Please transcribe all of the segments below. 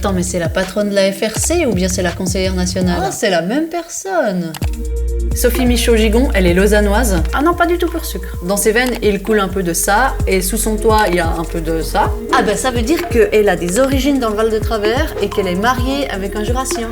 Attends, mais c'est la patronne de la FRC ou bien c'est la conseillère nationale? Ah, c'est la même personne. Sophie Michaud-Gigon, elle est lausannoise. Ah non, pas du tout pur sucre. Dans ses veines, il coule un peu de ça, et sous son toit, il y a un peu de ça. Ah ben ça veut dire qu'elle a des origines dans le Val de Travers et qu'elle est mariée avec un Jurassien.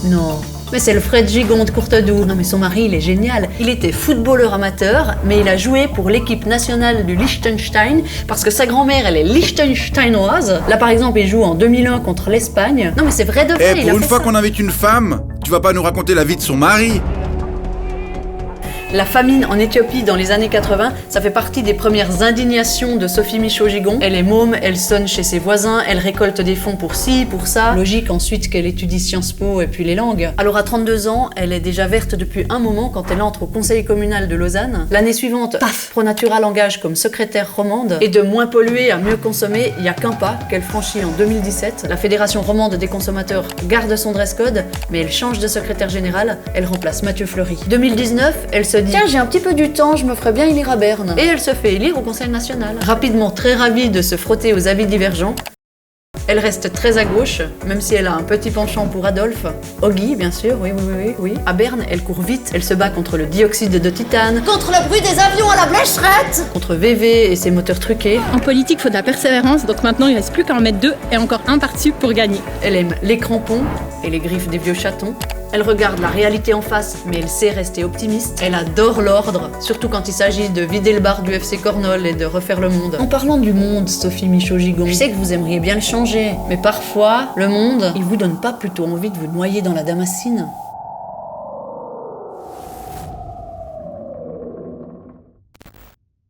Non, mais c'est le Fred Gigon de Courtedoux. Non mais son mari, il est génial. Il était footballeur amateur, mais il a joué pour l'équipe nationale du Liechtenstein parce que sa grand-mère, elle est liechtensteinoise. Là par exemple, il joue en 2001 contre l'Espagne. Non mais c'est vrai de vrai, il a fait ça. Pour une fois qu'on est avec une femme, tu vas pas nous raconter la vie de son mari? La famine en Éthiopie dans les années 80, ça fait partie des premières indignations de Sophie Michaud-Gigon. Elle est môme, elle sonne chez ses voisins, elle récolte des fonds pour ci, pour ça. Logique ensuite qu'elle étudie Sciences Po et puis les langues. Alors à 32 ans, elle est déjà verte depuis un moment quand elle entre au conseil communal de Lausanne. L'année suivante, paf, ProNatura l'engage comme secrétaire romande. Et de moins polluer à mieux consommer, il n'y a qu'un pas qu'elle franchit en 2017. La Fédération romande des consommateurs garde son dress code, mais elle change de secrétaire générale, elle remplace Mathieu Fleury. 2019, elle se dit « Tiens, j'ai un petit peu du temps, je me ferais bien élire à Berne ». Et elle se fait élire au Conseil national. Rapidement très ravie de se frotter aux avis divergents, elle reste très à gauche, même si elle a un petit penchant pour Adolphe. Oggy, bien sûr, oui. À Berne, elle court vite, elle se bat contre le dioxyde de titane, contre le bruit des avions à la blécherette, contre VV et ses moteurs truqués. En politique, il faut de la persévérance, donc maintenant il ne reste plus qu'à en mettre 2 et encore un par-dessus pour gagner. Elle aime les crampons et les griffes des vieux chatons. Elle regarde la réalité en face, mais elle sait rester optimiste. Elle adore l'ordre, surtout quand il s'agit de vider le bar du FC Cornol et de refaire le monde. En parlant du monde, Sophie Michaud-Gigon, je sais que vous aimeriez bien le changer, mais parfois, le monde, il vous donne pas plutôt envie de vous noyer dans la damascine?